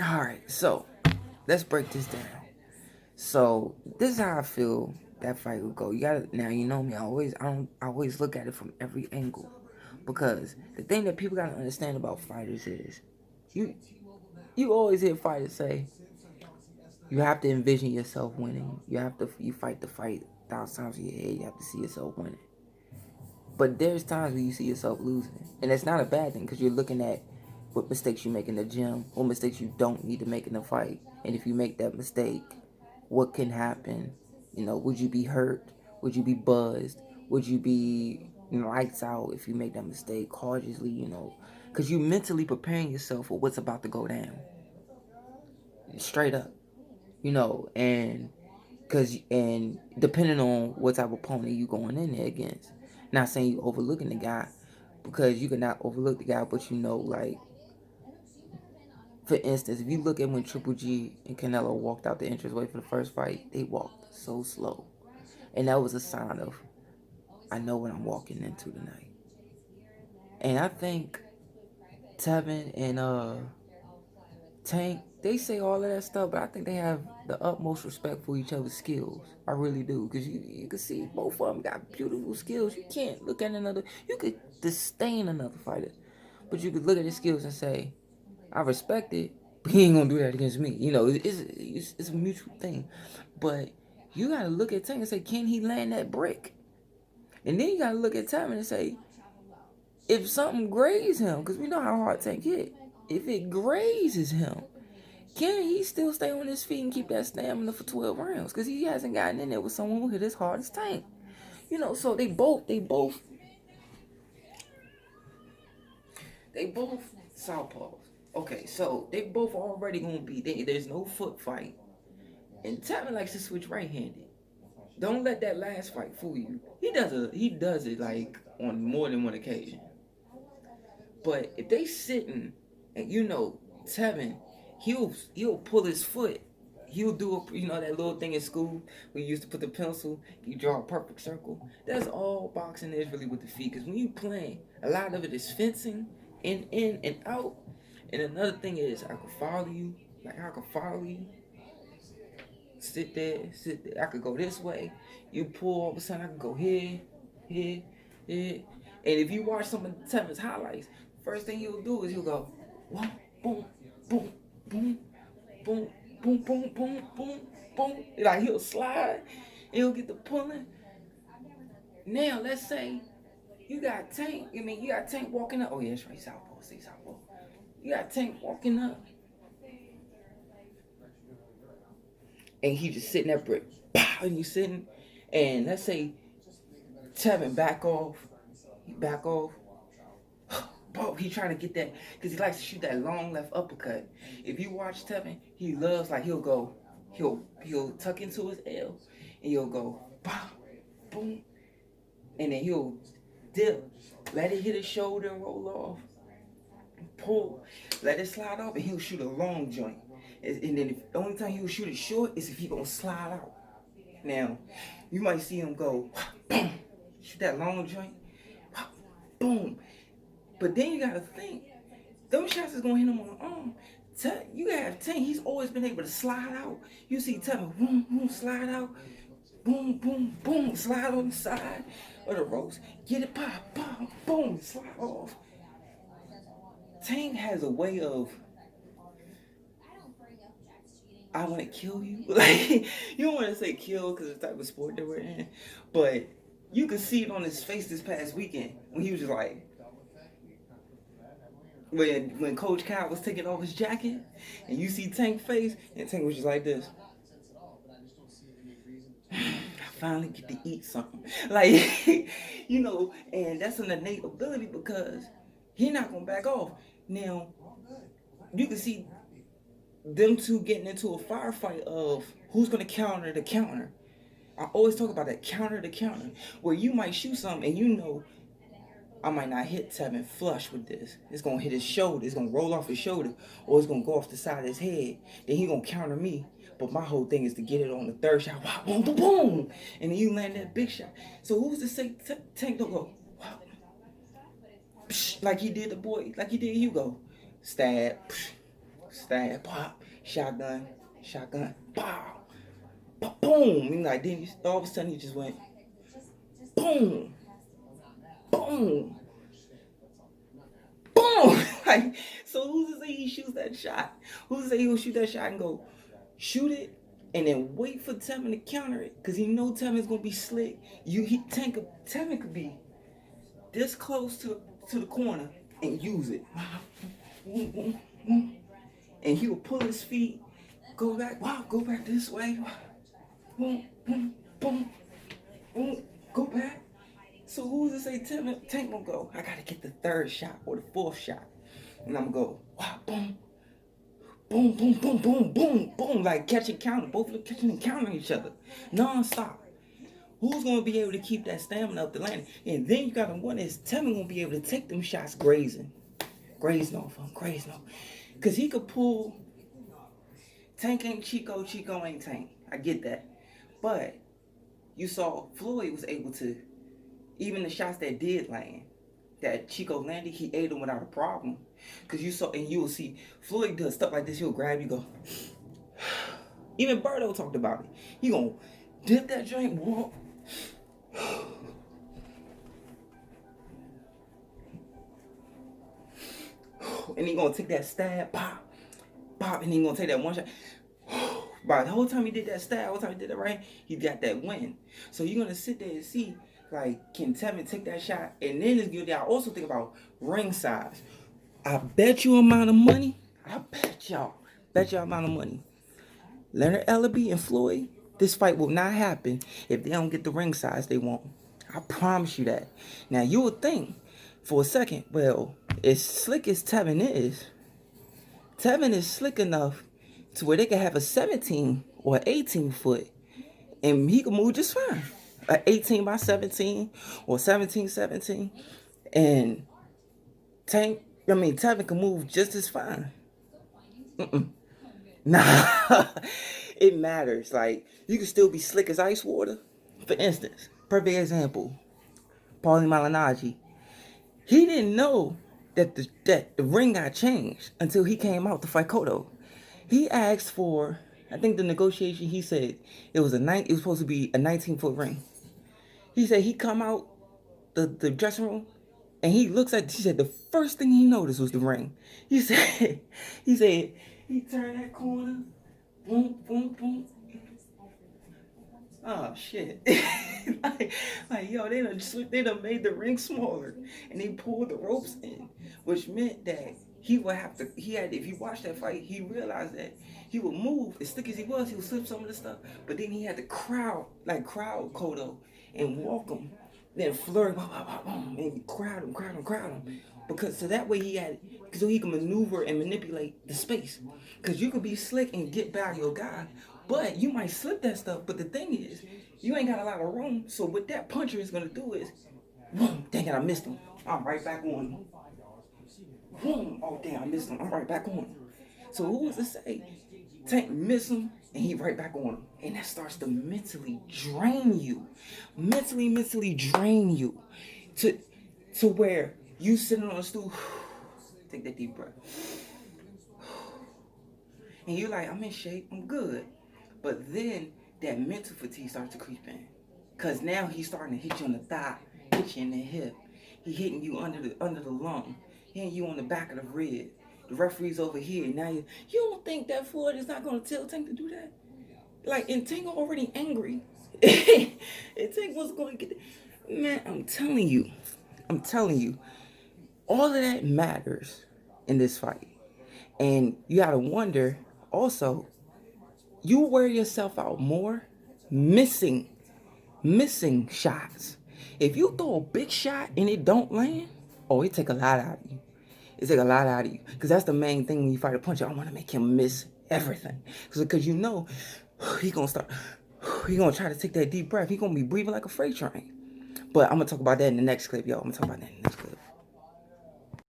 All right, so let's break this down. So this is how I feel that fight would go. You gotta now. You know me. I always look at it from every angle, because the thing that people gotta understand about fighters is you you always hear fighters say you have to envision yourself winning. You fight the fight 1,000 times in your head. You have to see yourself winning. But there's times where you see yourself losing, and it's not a bad thing because you're looking at what mistakes you make in the gym, what mistakes you don't need to make in the fight, and if you make that mistake, what can happen? Would you be hurt? Would you be buzzed? Would you be lights out if you make that mistake cautiously? Because you mentally preparing yourself for what's about to go down, straight up. And depending on what type of opponent you going in there against. Not saying you overlooking the guy, because you cannot overlook the guy, but like, for instance, if you look at when Triple G and Canelo walked out the entranceway for the first fight, they walked so slow, and that was a sign of, I know what I'm walking into tonight. And I think Tevin and Tank, they say all of that stuff, but I think they have the utmost respect for each other's skills. I really do, because you can see both of them got beautiful skills. You can't look at another. You could disdain another fighter, but you could look at his skills and say, I respect it, but he ain't gonna do that against me. It's a mutual thing. But you gotta look at Tank and say, can he land that brick? And then you gotta look at Tevin and say, if something grazes him, because we know how hard Tank hit, if it grazes him, can he still stay on his feet and keep that stamina for 12 rounds? Because he hasn't gotten in there with someone who hit as hard as Tank. So they both southpaws. Okay, so they both already gonna be there. There's no foot fight, and Tevin likes to switch right-handed. Don't let that last fight fool you. He does it like on more than one occasion. But if they sitting, and Tevin, he'll pull his foot. He'll do that little thing in school where you used to put the pencil, you draw a perfect circle. That's all boxing is really with the feet. Because when you playing, a lot of it is fencing, in and out. And another thing is, I can follow you. Like, I can follow you. Sit there, sit there. I could go this way. You pull, all of a sudden I can go here, here, here. And if you watch some of Tevin's highlights, first thing he'll do is he'll go, boom, boom, boom, boom, boom, boom, boom, boom, boom, boom. Like, he'll slide, and he'll get the pulling. Now let's say you got Tank walking up. Oh yeah, that's right, southpaw, stay southpaw. You got Tank walking up, and he just sitting there, brick, pow, and you sitting, and let's say Tevin back off. Bro, he trying to get that because he likes to shoot that long left uppercut. If you watch Tevin, he loves, like, he'll tuck into his L, and he'll go boom, boom, and then he'll dip, let it hit his shoulder and roll off, pull, let it slide off, and he'll shoot a long joint. And then the only time he'll shoot it short is if he gonna slide out. Now, you might see him go boom, shoot that long joint, boom. But then you gotta think, those shots is gonna hit him on the arm. You gotta have Tank. He's always been able to slide out. You see Tevin, boom, boom, slide out, boom, boom, boom, slide on the side of the ropes, get it, pop, pop, boom, slide off. Tank has a way of, I want to kill you. Like, you don't want to say kill because it's the type of sport that we're in, but you could see it on his face this past weekend when he was just like, when Coach Cal was taking off his jacket, and you see Tank's face, and Tank was just like this. I finally get to eat something. Like, and that's an innate ability because he not gonna back off. Now, you can see them two getting into a firefight of who's gonna counter the counter. I always talk about that counter to counter, where you might shoot something and I might not hit Tevin flush with this. It's gonna hit his shoulder. It's gonna roll off his shoulder, or it's gonna go off the side of his head. Then he gonna counter me. But my whole thing is to get it on the third shot. Wow, boom, boom, boom, and then you land that big shot. So who's to say Tank don't go wow, psh, like he did the boy, like he did Hugo, stab, psh, stab, pop, shotgun, pow, boom. And like then all of a sudden he just went, boom, boom, boom. Like, so who's to say he shoots that shot? Who's to say he'll shoot that shot and go shoot it and then wait for Tevin to counter it? Cause he know Tevin's gonna be slick. Tevin could be this close to the corner and use it. And he will pull his feet, go back this way. Boom, boom, boom, boom, go back. So who's to say Tank gonna go? I gotta get the third shot or the fourth shot. And I'm gonna go, wow, boom, boom, boom, boom, boom, boom, boom, like catch and counter. Both of them catching and countering each other, non-stop. Who's gonna be able to keep that stamina up the landing? And then you gotta wonder, is Tevin gonna be able to take them shots grazing off him, Cause he could pull. Tank ain't Chico, Chico ain't Tank. I get that. But you saw Floyd was able to, even the shots that did land, that Chico landed, he ate them without a problem. Cause you saw, and you will see, Floyd does stuff like this, he'll grab you, go. Even Birdo talked about it. He gonna dip that joint, walk. And he gonna take that stab, pop, pop, and he gonna take that one shot. By the whole time he did that stab, the whole time he did that right, he got that win. So you're gonna sit there and see, like, can Tevin take that shot? And then it's good. I also think about ring size. I bet you amount of money. Bet y'all amount of money. Leonard Ellaby and Floyd, this fight will not happen if they don't get the ring size they want. I promise you that. Now you would think for a second, well, as slick as Tevin is slick enough to where they can have a 17 or 18 foot and he can move just fine. An 18 by 17 or 17-17. And Tevin can move just as fine. Nah, it matters. Like, you can still be slick as ice water. For instance, perfect example, Paulie Malignaggi. He didn't know that the ring got changed until he came out to fight Cotto. He asked for, I think the negotiation, he said it was supposed to be a 19-foot ring. He said he come out the dressing room and he said the first thing he noticed was the ring. He said he turned that corner, boom, boom, boom. Oh shit. like yo, they done made the ring smaller and they pulled the ropes in, which meant that if you watch that fight, he realized that he would move as thick as he would slip some of the stuff, but then he had to crowd Cotto and walk him, then flurry, and crowd him. Because so that way so he can maneuver and manipulate the space. Because you could be slick and get by your guy, but you might slip that stuff. But the thing is, you ain't got a lot of room. So what that puncher is gonna do is, boom, dang it, I missed him. I'm right back on him. Boom, oh damn, I missed him. I'm right back on him. So who was to say Tank miss him and he right back on him? And that starts to mentally drain you. Mentally drain you. To where you sitting on a stool, take that deep breath. And you're like, I'm in shape, I'm good. But then that mental fatigue starts to creep in. Cause now he's starting to hit you on the thigh, hit you in the hip. He hitting you under the lung, hitting you on the back of the rib. The referee's over here. Now you don't think that Floyd is not gonna tell Tank to do that? Like, and Tank already angry. And Tank was gonna get man, I'm telling you, all of that matters in this fight. And you gotta wonder also, you wear yourself out more missing shots. If you throw a big shot and it don't land, it take a lot out of you. Because that's the main thing when you fight a puncher. I want to make him miss everything. Because he gonna try to take that deep breath. He gonna be breathing like a freight train. But I'm gonna talk about that in the next clip, y'all.